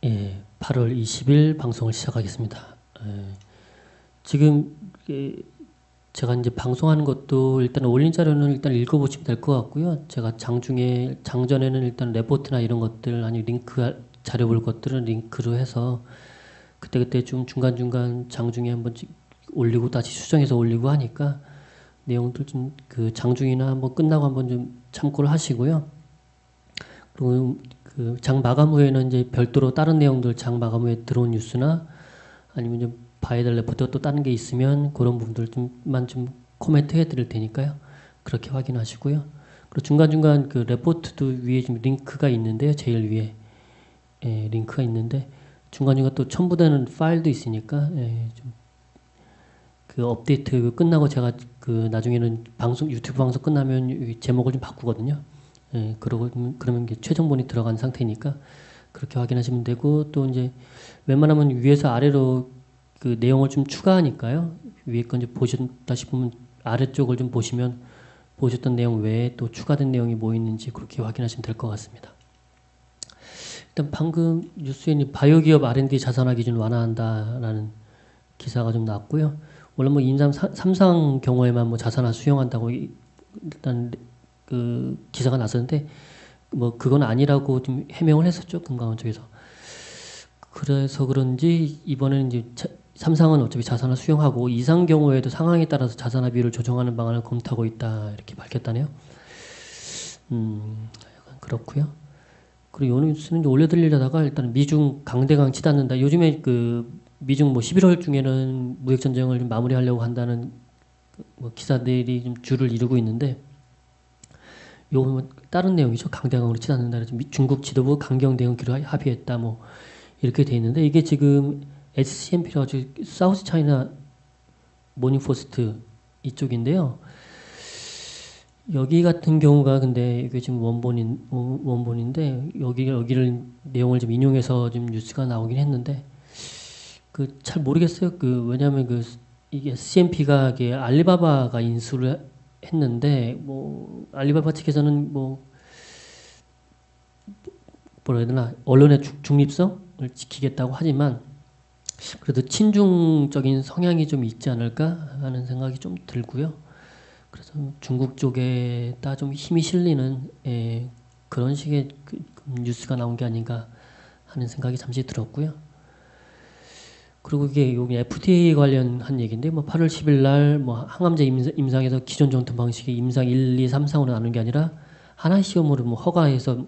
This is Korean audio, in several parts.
예, 8월 20일 방송을 시작하겠습니다. 지금 제가 이제 방송하는 것도 일단 올린 자료는 일단 읽어보시면 될 것 같고요. 제가 장전에는 일단 레포트나 이런 것들 아니 링크 자료 볼 것들은 링크로 해서 그때그때 좀 중간중간 장중에 한번 올리고 다시 수정해서 올리고 하니까 내용들 좀 그 장중이나 한번 끝나고 한번 좀 참고를 하시고요. 그리고 그 장 마감 후에는 이제 별도로 다른 내용들 장 마감 후에 들어온 뉴스나 아니면 좀 봐야 될 레포트가 또 다른 게 있으면 그런 부분들 좀만 좀 코멘트 해드릴 테니까요. 그렇게 확인하시고요. 그리고 중간중간 그 레포트도 위에 좀 링크가 있는데요. 제일 위에 링크가 있는데 중간중간 또 첨부되는 파일도 있으니까 좀 그 업데이트 끝나고 제가 그 나중에는 방송 유튜브 방송 끝나면 제목을 좀 바꾸거든요. 그러면 이게 최종본이 들어간 상태니까 그렇게 확인하시면 되고 또 이제 웬만하면 위에서 아래로 그 내용을 좀 추가하니까요. 위에 건 이제 보셨다 싶으면 아래쪽을 좀 보시면 보셨던 내용 외에 또 추가된 내용이 뭐 있는지 그렇게 확인하시면 될 것 같습니다. 일단 방금 뉴스에 바이오 기업 R&D 자산화 기준 완화한다라는 기사가 좀 나왔고요. 원래 뭐 삼상 경우에만 뭐 자산화 수용한다고 일단 그 기사가 났었는데 뭐 그건 아니라고 좀 해명을 했었죠. 금강원 쪽에서. 그래서 그런지 이번에는 이제 삼상은 어차피 자산화 수용하고 이상 경우에도 상황에 따라서 자산화 비율을 조정하는 방안을 검토하고 있다 이렇게 밝혔다네요. 약간 그렇고요. 그리고 요 뉴스는 올려드리려다가 일단 미중 강대강 치닫는다. 요즘에 그 미중 뭐 11월 중에는 무역 전쟁을 좀 마무리하려고 한다는 뭐 기사들이 좀 줄을 이루고 있는데 요건 다른 내용이죠. 강대강으로 치닫는다. 중국 지도부 강경 대응기로 합의했다. 뭐 이렇게 돼 있는데 이게 지금 SCMP라고 사우스 차이나 모닝포스트 이쪽인데요. 여기 같은 경우가 근데 이게 지금 원본인데 여기를 내용을 좀 인용해서 좀 뉴스가 나오긴 했는데 그 잘 모르겠어요. 그 왜냐하면 그 이게 CMP가 이게 알리바바가 인수를 했는데 뭐 알리바바 측에서는 뭐 뭐라 해야 되나 언론의 중립성을 지키겠다고 하지만 그래도 친중적인 성향이 좀 있지 않을까 하는 생각이 좀 들고요. 그래서 중국 쪽에다 좀 힘이 실리는 그런 식의 그 뉴스가 나온 게 아닌가 하는 생각이 잠시 들었고요. 그리고 이게 여기 FDA 관련한 얘기인데 뭐 8월 10일 날뭐 항암제 임상에서 기존 전투 방식의 임상 1, 2, 3, 4으로 나누는 게 아니라 하나 시험으로 뭐 허가해서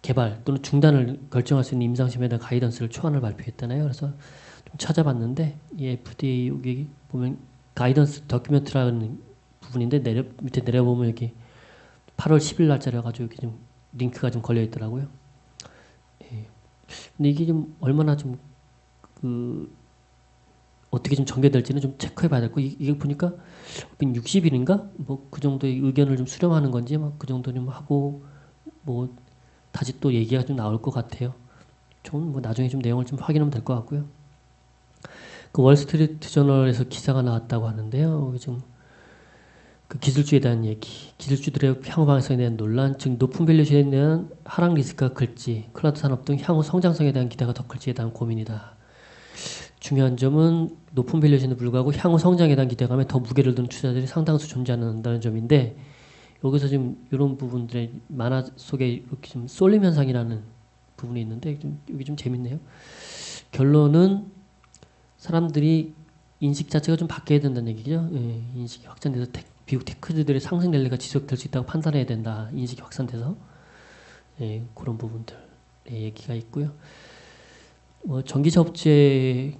개발 또는 중단을 결정할 수 있는 임상시험에 대한 가이던스를 초안을 발표했잖아요. 그래서 좀 찾아봤는데 이 FDA 여기 보면 가이던스 더큐멘트라는 부분인데 밑에 내려보면 여기 8월 10일 날짜래 가지고 이렇게 좀 링크가 좀 걸려 있더라고요. 근데 이게 좀 얼마나 좀 그 어떻게 좀 전개될지는 좀 체크해 봐야 될 거. 이게 보니까 60일인가 뭐 그 정도의 의견을 좀 수렴하는 건지 막 그 정도 좀 하고 뭐 다시 또 얘기가 좀 나올 것 같아요. 좀 뭐 나중에 좀 내용을 좀 확인하면 될 것 같고요. 그 월스트리트 저널에서 기사가 나왔다고 하는데요. 지금 그 기술주에 대한 얘기, 기술주들의 향후 방향성에 대한 논란, 즉 높은 밸류션에 대한 하락 리스크가 클지, 클라우드 산업 등 향후 성장성에 대한 기대가 더 클지에 대한 고민이다. 중요한 점은 높은 밸류션에 불구하고 향후 성장에 대한 기대감에 더 무게를 두는 투자들이 상당수 존재한다는 점인데 여기서 지금 이런 부분들의 만화 속에 이렇게 좀 쏠림 현상이라는 부분이 있는데 여기 좀 재밌네요. 결론은 사람들이 인식 자체가 좀 바뀌어야 된다는 얘기죠. 인식이 확산돼서 미국 테크들의 상승 랠리가 지속될 수 있다고 판단해야 된다. 인식이 확산돼서 그런 부분들의 얘기가 있고요. 전기차 업체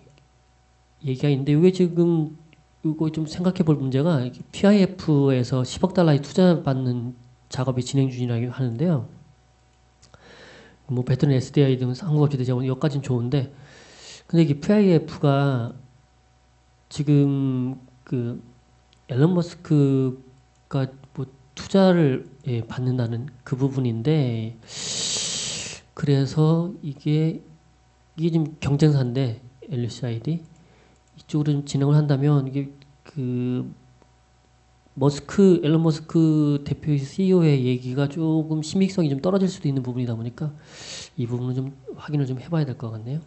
얘기가 있는데 이게 지금 이거 좀 생각해 볼 문제가 PIF에서 10억 달러의 투자 받는 작업이 진행 중이라고 하는데요. 뭐 배터리 SDI 등 한국업체들 제공 여기까지는 좋은데 근데 이게 PIF가 지금 그 앨런 머스크가 뭐 투자를 받는다는 그 부분인데 그래서 이게 지금 경쟁사인데 LCID 이쪽으로 좀 진행을 한다면 이게 그 앨런 머스크 대표 CEO의 얘기가 조금 신빙성이 좀 떨어질 수도 있는 부분이다 보니까 이 부분은 좀 확인을 좀 해봐야 될 것 같네요.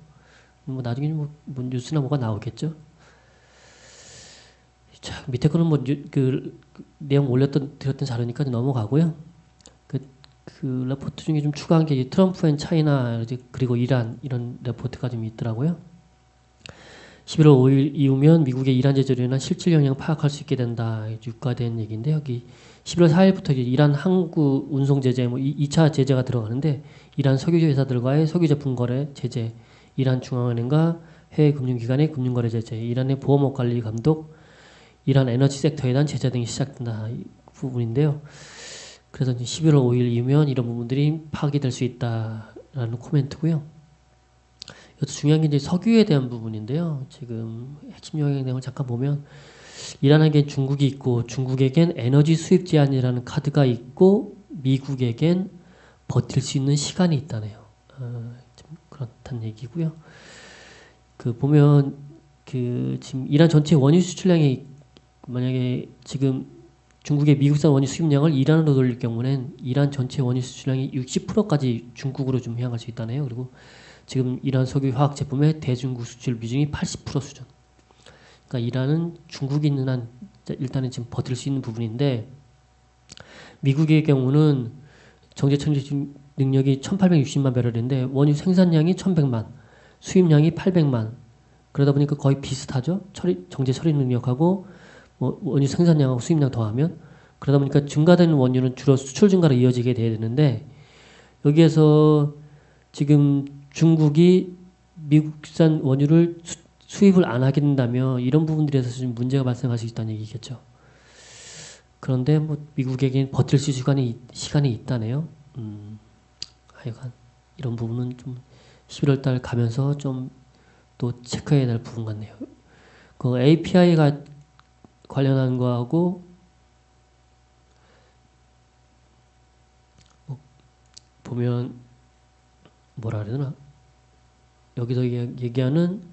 뭐 나중에 뭐 뉴스나 뭐가 나오겠죠. 자, 밑에 거는 그 내용 드렸던 자료니까 넘어가고요. 그 레포트 중에 좀 추가한 게 트럼프 앤 차이나 그리고 이란 이런 레포트가 좀 있더라고요. 11월 5일 이후면 미국의 이란 제재로 인한 실질 영향을 파악할 수 있게 된다. 유가된 얘기인데 여기 11월 4일부터 이란 항구 운송 제재, 뭐 2차 제재가 들어가는데 이란 석유 회사들과의 석유 제품 거래 제재, 이란 중앙은행과 해외 금융기관의 금융거래 제재, 이란의 보호목 관리 감독, 이란 에너지 섹터에 대한 제재 등이 시작된다. 이 부분인데요. 그래서 11월 5일 이후면 이런 부분들이 파악이 될 수 있다라는 코멘트고요. 이것도 중요한 게 이제 석유에 대한 부분인데요. 지금 핵심 영향 내용을 잠깐 보면 이란에겐 중국이 있고 중국에겐 에너지 수입 제한이라는 카드가 있고 미국에겐 버틸 수 있는 시간이 있다네요. 좀 그렇다는 얘기고요. 그 보면 그 지금 이란 전체 원유 수출량이 만약에 지금 중국의 미국산 원유 수입량을 이란으로 돌릴 경우는 이란 전체 원유 수출량이 60%까지 중국으로 좀 향할 수 있다네요. 그리고 지금 이란 석유 화학 제품의 대중국 수출 비중이 80% 수준. 그러니까 이란은 중국이 있는 한 일단은 지금 버틸 수 있는 부분인데 미국의 경우는 정제 천지 능력이 1860만 배럴인데 원유 생산량이 1100만, 수입량이 800만. 그러다 보니까 거의 비슷하죠. 정제 처리 능력하고 뭐 원유 생산량하고 수입량 더하면 그러다 보니까 증가되는 원유는 주로 수출 증가로 이어지게 돼야 되는데 여기에서 지금 중국이 미국산 원유를 수입을 안 하게 된다면 이런 부분들에서 좀 문제가 발생할 수 있다는 얘기겠죠. 그런데 뭐 미국에겐 버틸 수 있는 시간이 있다네요. 하여간 이런 부분은 좀 11월 달 가면서 좀 또 체크해야 될 부분 같네요. 그 API가 관련한 거하고 뭐 보면 뭐라 그래야 되나? 여기서 얘기하는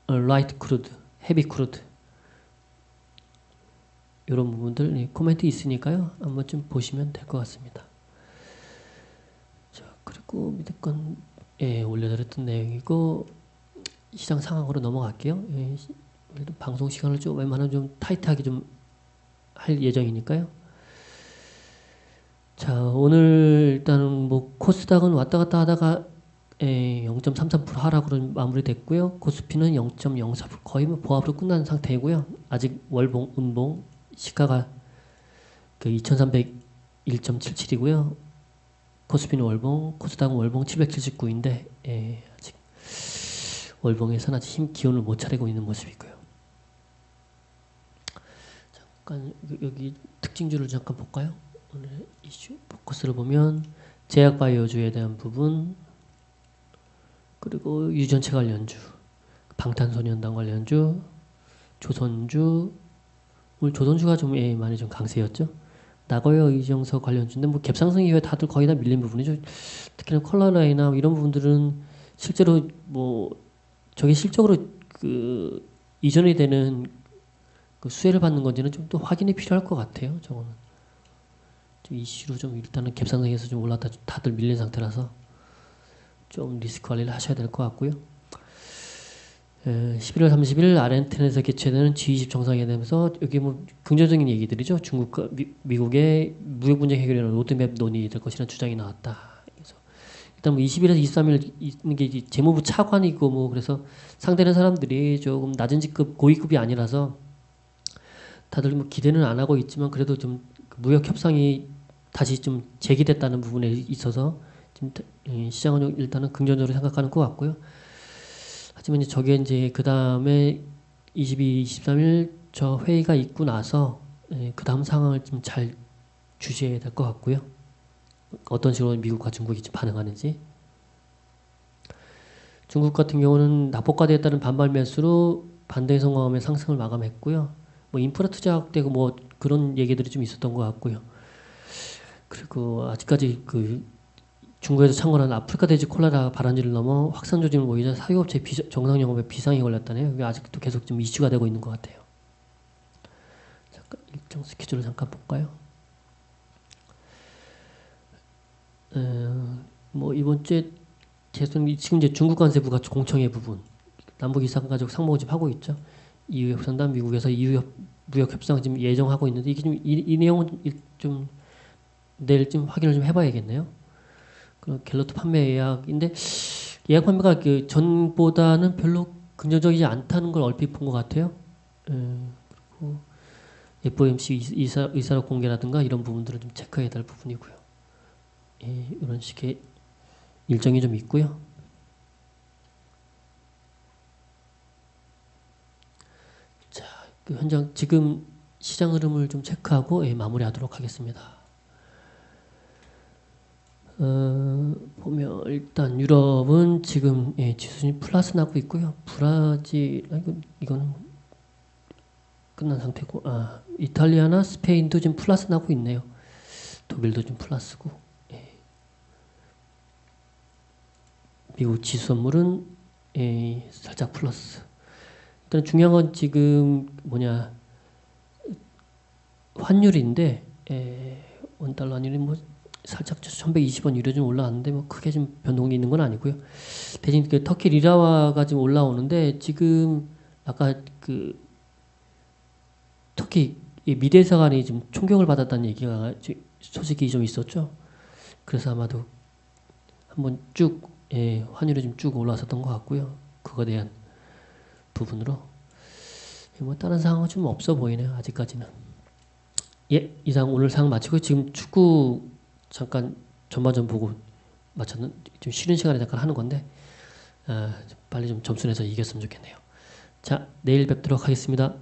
라이트 크루드, 헤비 크루드 이런 부분들 코멘트 있으니까요. 한번 좀 보시면 될 것 같습니다. 자, 그리고 밑에 건 올려드렸던 내용이고 시장 상황으로 넘어갈게요. 방송 시간을 좀 웬만하면 좀 타이트하게 좀 할 예정이니까요. 자, 오늘 일단은 뭐 코스닥은 왔다 갔다 하다가 0.33% 하락으로 마무리됐고요. 코스피는 0.04% 거의 뭐 보합으로 끝난 상태이고요. 아직 월봉, 음봉, 시가가 그 2301.77이고요. 코스피는 월봉, 코스닥은 월봉 779인데 아직 월봉에서는 아직 기운을 못 차리고 있는 모습이고요. 잠깐 여기 특징주를 잠깐 볼까요? 오늘 이슈 포커스를 보면 제약바이오주에 대한 부분 그리고 유전체 관련주, 방탄소년단 관련주, 조선주 오늘 조선주가 좀 많이 좀 강세였죠. 나고야 의정서 관련주인데 뭐 갭상승 이후에 다들 거의 다 밀린 부분이죠. 특히나 컬러라이나 이런 부분들은 실제로 뭐 저게 실적으로 그 이전이 되는 그 수혜를 받는 건지는 좀 더 확인이 필요할 것 같아요. 저거는 좀 이슈로 좀 일단은 갭상승해서 좀 올랐다 다들 밀린 상태라서 좀 리스크 관리를 하셔야 될 것 같고요. 11월 30일 아르헨티나에서 개최되는 G20 정상회담에서 여기 뭐 긍정적인 얘기들이죠. 중국과 미국의 무역 분쟁 해결에 로드맵 논의될 것이라는 주장이 나왔다. 그래서 일단 뭐 20일에서 23일 있는 게 재무부 차관이고 뭐 그래서 상대하는 사람들이 조금 낮은 직급 고위급이 아니라서 다들 뭐 기대는 안 하고 있지만 그래도 좀 무역 협상이 다시 좀 재개됐다는 부분에 있어서 좀 시장은 일단은 긍정적으로 생각하는 것 같고요. 하지만 이제 저게 이제 그 다음에 22, 23일 저 회의가 있고 나서 그 다음 상황을 좀 잘 주시해야 될 것 같고요. 어떤 식으로 미국과 중국이 좀 반응하는지. 중국 같은 경우는 낙폭과대에 따른 반발 매수로 반대 성공함의 상승을 마감했고요. 뭐 인프라 투자 확대고 뭐 그런 얘기들이 좀 있었던 것 같고요. 그리고 아직까지 그 중국에서 창궐한 아프리카 돼지 콜레라 발환지를 넘어 확산 조짐을 보이자 사유업체 정상 영업에 비상이 걸렸다네요. 이게 아직도 계속 좀 이슈가 되고 있는 것 같아요. 잠깐 일정 스케줄을 잠깐 볼까요? 뭐 이번 주에 지금 이제 중국 관세부가 공청회 부분 남북 이상 가지고 상봉을 지금 하고 있죠. EU 협상단 미국에서 EU 무역 협상 지금 예정하고 있는데 이게 좀 이 내용은 좀 내일 좀 확인을 좀 해봐야겠네요. 그럼 갤러트 판매 예약인데 예약 판매가 그 전보다는 별로 긍정적이지 않다는 걸 얼핏 본 것 같아요. 그리고 FOMC 의사록 공개라든가 이런 부분들은 좀 체크해야 될 부분이고요. 이런 식의 일정이 좀 있고요. 자, 그 현장 지금 시장 흐름을 좀 체크하고 마무리하도록 하겠습니다. 보면 일단 유럽은 지금 지수는 플러스 나고 있고요. 브라질 이거는 끝난 상태고 이탈리아나 스페인도 지금 플러스 나고 있네요. 독일도 좀 플러스고 미국 지수 선물은 살짝 플러스. 일단 중요한 건 지금 환율인데 원달러 환율이 뭐 살짝 1120원 유로 좀 올라왔는데 뭐 크게 좀 변동이 있는 건 아니고요. 대신 그 터키 리라화가 지금 올라오는데 지금 아까 그 터키 미대사관이 지금 총격을 받았다는 얘기가 소식이 좀 있었죠. 그래서 아마도 한번 쭉 환율이 좀 쭉 올라왔었던 것 같고요. 그거에 대한 부분으로 뭐 다른 상황은 좀 없어 보이네요. 아직까지는. 이상 오늘 상황 마치고 지금 축구 잠깐 전반전 보고 마쳤는 좀 쉬는 시간에 잠깐 하는 건데 빨리 좀 점수 내서 이겼으면 좋겠네요. 자, 내일 뵙도록 하겠습니다.